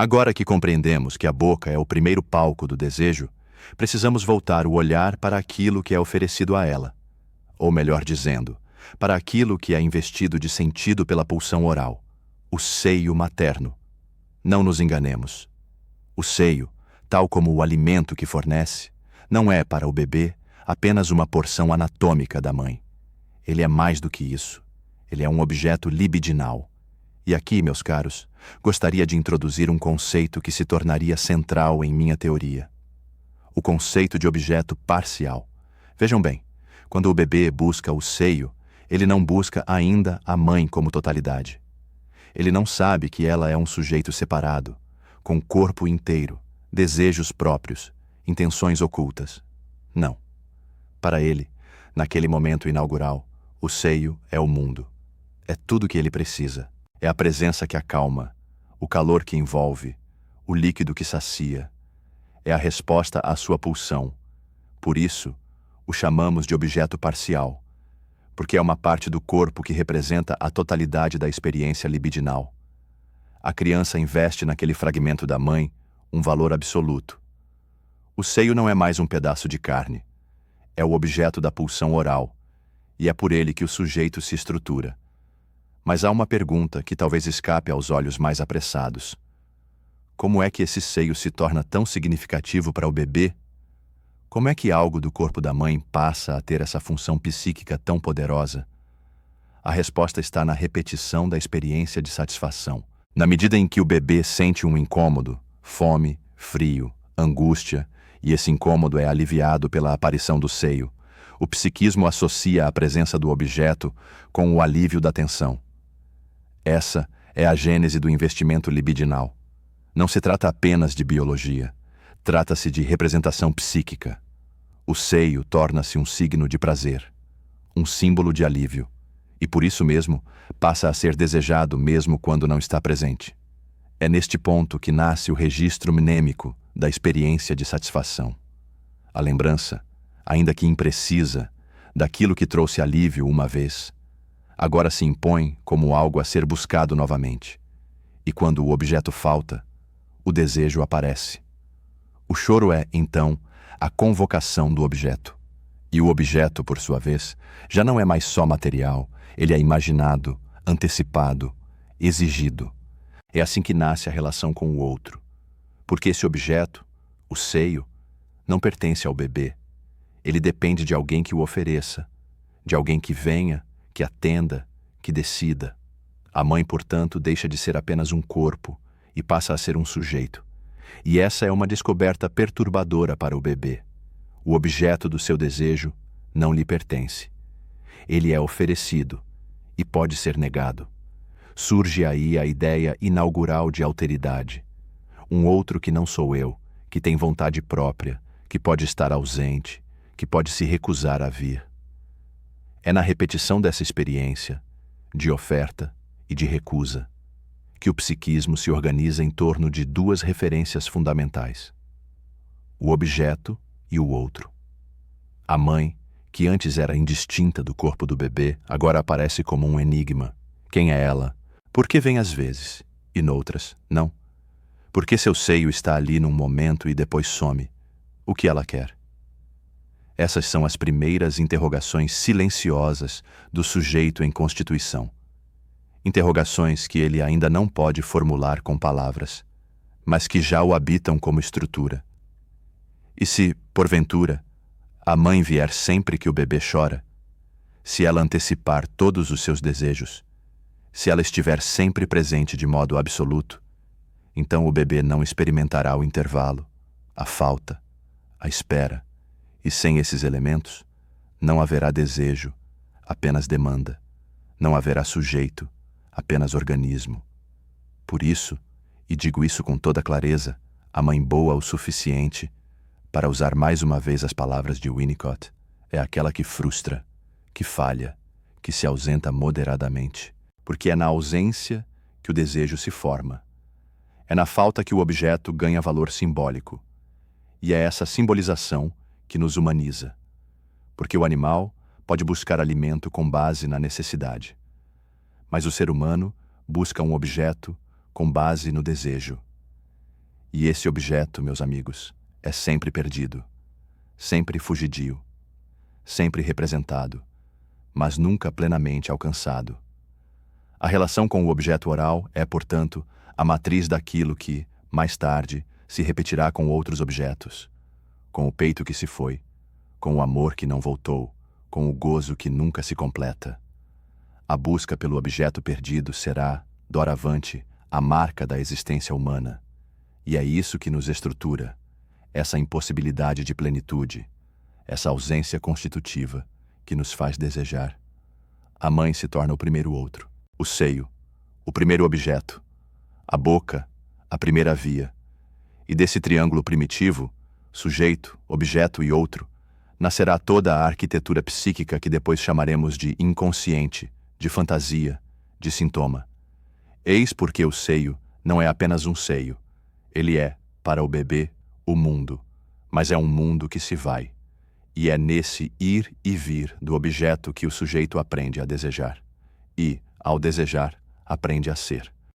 Agora que compreendemos que a boca é o primeiro palco do desejo, precisamos voltar o olhar para aquilo que é oferecido a ela. Ou melhor dizendo, para aquilo que é investido de sentido pela pulsão oral, o seio materno. Não nos enganemos. O seio, tal como o alimento que fornece, não é para o bebê apenas uma porção anatômica da mãe. Ele é mais do que isso. Ele é um objeto libidinal. E aqui, meus caros, gostaria de introduzir um conceito que se tornaria central em minha teoria. O conceito de objeto parcial. Vejam bem, quando o bebê busca o seio, ele não busca ainda a mãe como totalidade. Ele não sabe que ela é um sujeito separado, com corpo inteiro, desejos próprios, intenções ocultas. Não. Para ele, naquele momento inaugural, o seio é o mundo. É tudo que ele precisa. É a presença que acalma, o calor que envolve, o líquido que sacia. É a resposta à sua pulsão. Por isso, o chamamos de objeto parcial, porque é uma parte do corpo que representa a totalidade da experiência libidinal. A criança investe naquele fragmento da mãe um valor absoluto. O seio não é mais um pedaço de carne. É o objeto da pulsão oral, e é por ele que o sujeito se estrutura. Mas há uma pergunta que talvez escape aos olhos mais apressados. Como é que esse seio se torna tão significativo para o bebê? Como é que algo do corpo da mãe passa a ter essa função psíquica tão poderosa? A resposta está na repetição da experiência de satisfação. Na medida em que o bebê sente um incômodo, fome, frio, angústia, e esse incômodo é aliviado pela aparição do seio, o psiquismo associa a presença do objeto com o alívio da tensão. Essa é a gênese do investimento libidinal. Não se trata apenas de biologia. Trata-se de representação psíquica. O seio torna-se um signo de prazer, um símbolo de alívio, e por isso mesmo passa a ser desejado mesmo quando não está presente. É neste ponto que nasce o registro mnêmico da experiência de satisfação. A lembrança, ainda que imprecisa, daquilo que trouxe alívio uma vez, agora se impõe como algo a ser buscado novamente. E quando o objeto falta, o desejo aparece. O choro é, então, a convocação do objeto. E o objeto, por sua vez, já não é mais só material, ele é imaginado, antecipado, exigido. É assim que nasce a relação com o outro. Porque esse objeto, o seio, não pertence ao bebê. Ele depende de alguém que o ofereça, de alguém que venha, que atenda, que decida. A mãe, portanto, deixa de ser apenas um corpo e passa a ser um sujeito. E essa é uma descoberta perturbadora para o bebê. O objeto do seu desejo não lhe pertence. Ele é oferecido e pode ser negado. Surge aí a ideia inaugural de alteridade. Um outro que não sou eu, que tem vontade própria, que pode estar ausente, que pode se recusar a vir. É na repetição dessa experiência, de oferta e de recusa, que o psiquismo se organiza em torno de duas referências fundamentais: o objeto e o outro. A mãe, que antes era indistinta do corpo do bebê, agora aparece como um enigma. Quem é ela? Por que vem às vezes, e noutras, não? Por que seu seio está ali num momento e depois some? O que ela quer? Essas são as primeiras interrogações silenciosas do sujeito em constituição. Interrogações que ele ainda não pode formular com palavras, mas que já o habitam como estrutura. E se, porventura, a mãe vier sempre que o bebê chora, se ela antecipar todos os seus desejos, se ela estiver sempre presente de modo absoluto, então o bebê não experimentará o intervalo, a falta, a espera, e sem esses elementos, não haverá desejo, apenas demanda, não haverá sujeito, apenas organismo. Por isso, e digo isso com toda clareza, a mãe boa o suficiente, para usar mais uma vez as palavras de Winnicott, é aquela que frustra, que falha, que se ausenta moderadamente, porque é na ausência que o desejo se forma. É na falta que o objeto ganha valor simbólico. E é essa simbolização que nos humaniza, porque o animal pode buscar alimento com base na necessidade, mas o ser humano busca um objeto com base no desejo. E esse objeto, meus amigos, é sempre perdido, sempre fugidio, sempre representado, mas nunca plenamente alcançado. A relação com o objeto oral é, portanto, a matriz daquilo que, mais tarde, se repetirá com outros objetos, com o peito que se foi, com o amor que não voltou, com o gozo que nunca se completa. A busca pelo objeto perdido será, doravante, a marca da existência humana. E é isso que nos estrutura, essa impossibilidade de plenitude, essa ausência constitutiva que nos faz desejar. A mãe se torna o primeiro outro, o seio, o primeiro objeto, a boca, a primeira via. E desse triângulo primitivo, sujeito, objeto e outro, nascerá toda a arquitetura psíquica que depois chamaremos de inconsciente, de fantasia, de sintoma. Eis porque o seio não é apenas um seio. Ele é, para o bebê, o mundo, mas é um mundo que se vai. E é nesse ir e vir do objeto que o sujeito aprende a desejar. E, ao desejar, aprende a ser.